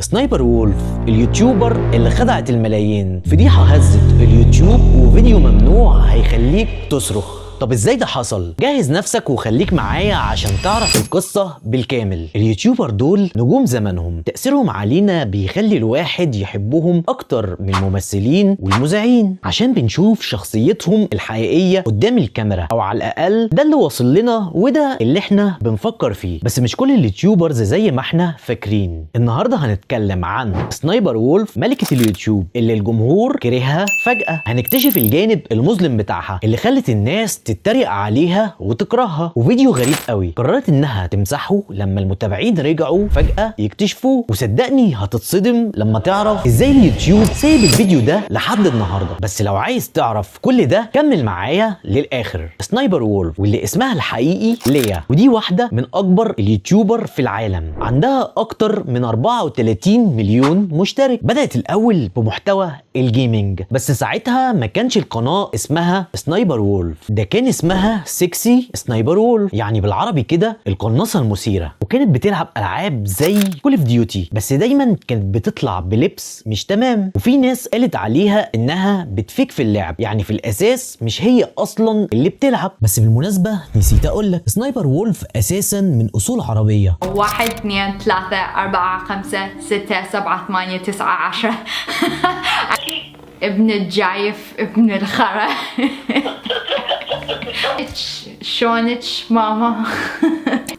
سنايبر وولف اليوتيوبر اللي خدعت الملايين، فضيحة هزت اليوتيوب وفيديو ممنوع هيخليك تصرخ. طب ازاي ده حصل؟ جهز نفسك وخليك معايا عشان تعرف القصة بالكامل. اليوتيوبر دول نجوم زمانهم، تأثيرهم علينا بيخلي الواحد يحبهم اكتر من الممثلين والمذيعين، عشان بنشوف شخصيتهم الحقيقية قدام الكاميرا، او على الاقل ده اللي وصل لنا وده اللي احنا بنفكر فيه. بس مش كل اليوتيوبرز زي ما احنا فاكرين. النهاردة هنتكلم عن سنايبر وولف، ملكة اليوتيوب اللي الجمهور كرهها فجأة. هنكتشف الجانب المظلم بتاعها اللي خلت الناس تتريق عليها وتكرهها، وفيديو غريب قوي قررت انها تمسحه لما المتابعين رجعوا فجأة يكتشفوه. وصدقني هتتصدم لما تعرف ازاي اليوتيوب سايب الفيديو ده لحد النهارده. بس لو عايز تعرف كل ده كمل معايا للاخر. سنايبر وولف واللي اسمها الحقيقي ليا، ودي واحدة من اكبر اليوتيوبر في العالم، عندها اكتر من 34 مليون مشترك. بدأت الاول بمحتوى الجيمنج، بس ساعتها ما كانش القناة اسمها سنايبر وولف، ده كان اسمها سكسي سنايبر وولف، يعني بالعربي كده القناصة المثيرة. وكانت بتلعب العاب زي كول اوف ديوتي، بس دايما كانت بتطلع بلبس مش تمام، وفي ناس قالت عليها انها بتفيك في اللعب، يعني في الاساس مش هي اصلا اللي بتلعب. بس بالمناسبة نسيت اقول لك، سنايبر وولف اساسا من اصول عربية. 1 2 3 4 5 6 7 8 9 10 ابن الجايف ابن الخرا. شلونك ماما؟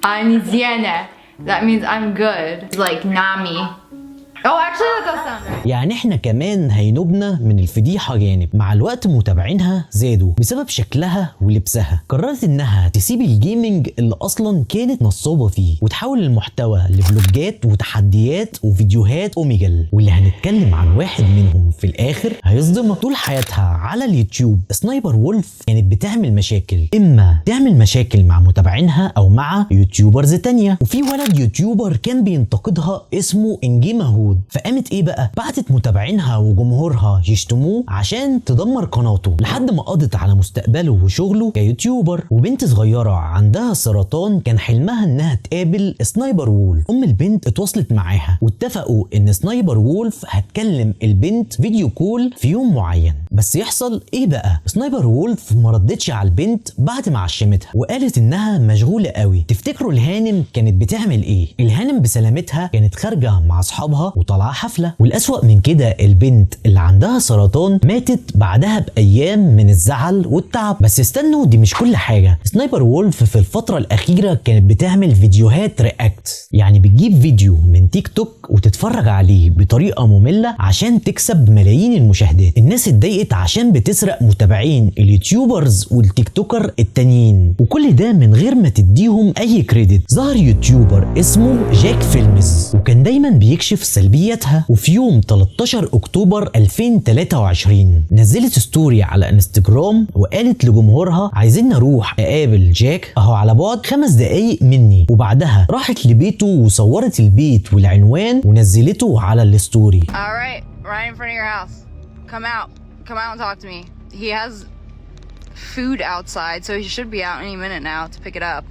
I'm زينة. That means I'm good. It's like Nami. Oh, actually that does sound right. يعني احنا كمان هينوبنا من الفضيحة جانب. مع الوقت متابعينها زادوا بسبب شكلها ولبسها. قررت انها تسيب الجيمنج اللي اصلا كانت نصابة فيه، وتحول المحتوى لفلوجات وتحديات وفيديوهات اوميجل، واللي هنتكلم عن واحد منهم في الاخر هيصدمك. طول حياتها على اليوتيوب سنايبر وولف كانت بتعمل مشاكل، اما تعمل مشاكل مع متابعينها او مع يوتيوبرز تانية. وفي ولد يوتيوبر كان بينتقدها اسمه انجي مهود، فقامت ايه بقى، بعتت متابعينها وجمهورها يشتموه عشان تدمر قناته، لحد ما قضت على مستقبله وشغله كيوتيوبر. وبنت صغيره عندها سرطان كان حلمها انها تقابل سنايبر وولف. ام البنت اتواصلت معاها واتفقوا ان سنايبر وولف هتكلم البنت فيديو كول في يوم معين. بس يحصل ايه بقى، سنايبر وولف ما ردتش على البنت بعد ما عشمتها، وقالت انها مشغوله قوي. تفتكروا الهانم كانت بتعمل ايه؟ الهانم بسلامتها كانت خارجه مع اصحابها وطلع حفله. والاسوأ من كده البنت اللي عندها سرطان ماتت بعدها بايام من الزعل والتعب. بس استنوا، دي مش كل حاجه. سنايبر وولف في الفتره الاخيره كانت بتعمل فيديوهات رياكت، يعني بتجيب فيديو من تيك توك وتتفرج عليه بطريقه ممله عشان تكسب ملايين المشاهدات. الناس اتضايقت عشان بتسرق متابعين اليوتيوبرز والتيك توكر التانيين، وكل ده من غير ما تديهم اي كريدت. ظهر يوتيوبر اسمه جاك فيلمز، وكان دايما بيكشف سلبياتها. وفي يوم 13 اكتوبر 2023 نزلت ستوري على انستجرام وقالت لجمهورها عايزين نروح اقابل جاك، اهو على بعد 5 دقايق مني. وبعدها راحت لبيته وصورت البيت والعنوان ونزلته على الستوري. Alright, right in front of your house. Come out and talk to me. He has food outside, so he should be out any minute now to pick it up.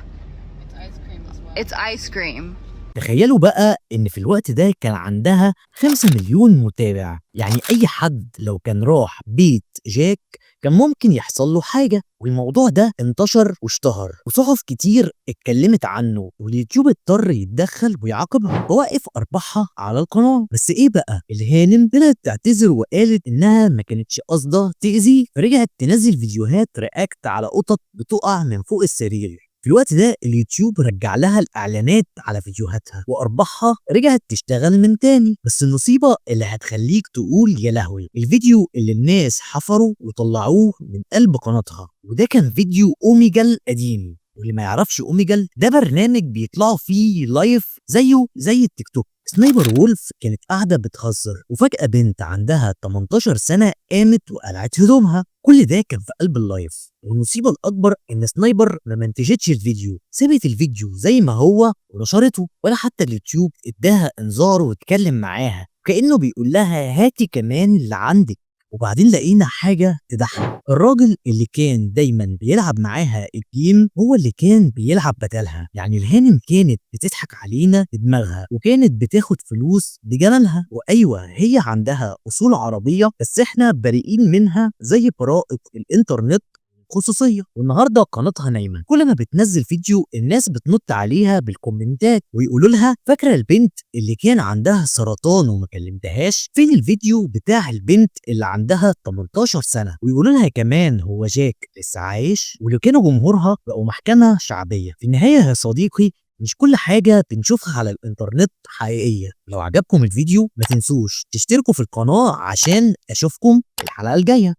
It's ice cream as well. It's ice cream. تخيلوا بقى ان في الوقت ده كان عندها 5 مليون متابع، يعني اي حد لو كان راح بيت جاك كان ممكن يحصل له حاجة. والموضوع ده انتشر واشتهر، وصحف كتير اتكلمت عنه، واليوتيوب اضطر يتدخل ويعاقبها ووقف ارباحها على القناة. بس ايه بقى، الهانم طلعت تعتذر وقالت انها ما كانتش قصدها تأذي، فرجعت تنزل فيديوهات رياكت على قطط بتقع من فوق السرير. في الوقت ده اليوتيوب رجع لها الاعلانات على فيديوهاتها وارباحها رجعت تشتغل من تاني. بس النصيبة اللي هتخليك تقول يا لهوي، الفيديو اللي الناس حفروا وطلعوه من قلب قناتها، وده كان فيديو اوميجل قديم. واللي ما يعرفش اوميجل ده برنامج بيطلعوا فيه لايف زيه زي التيك توك. سنايبر وولف كانت قاعدة بتهزر، وفجأة بنت عندها 18 سنة قامت وقلعت هدومها. كل ده كان في قلب اللايف. والمصيبة الأكبر إن سنايبر ما منتجتش الفيديو، سابت الفيديو زي ما هو ونشرته، ولا حتى اليوتيوب اداها انذار واتكلم معاها كأنه بيقول لها هاتي كمان اللي عندك. وبعدين لقينا حاجة تضحك. الراجل اللي كان دايما بيلعب معاها الجيم هو اللي كان بيلعب بدلها. يعني الهانم كانت بتضحك علينا بدماغها وكانت بتاخد فلوس بجلالها. وايوه هي عندها اصول عربية بس احنا بريئين منها زي براءة الانترنت خصوصية. والنهارده قناتها نايمة، كل ما بتنزل فيديو الناس بتنط عليها بالكومنتات ويقولوا لها فاكرة البنت اللي كان عندها سرطان وما كلمتهاش؟ فين الفيديو بتاع البنت اللي عندها 18 سنة؟ ويقولوا لها كمان هو جاك لسه عايش؟ ولو كانوا جمهورها بقوا محكمة شعبية. في النهاية يا صديقي مش كل حاجة بنشوفها على الانترنت حقيقية. لو عجبكم الفيديو ما تنسوش تشتركوا في القناة عشان اشوفكم الحلقة الجاية.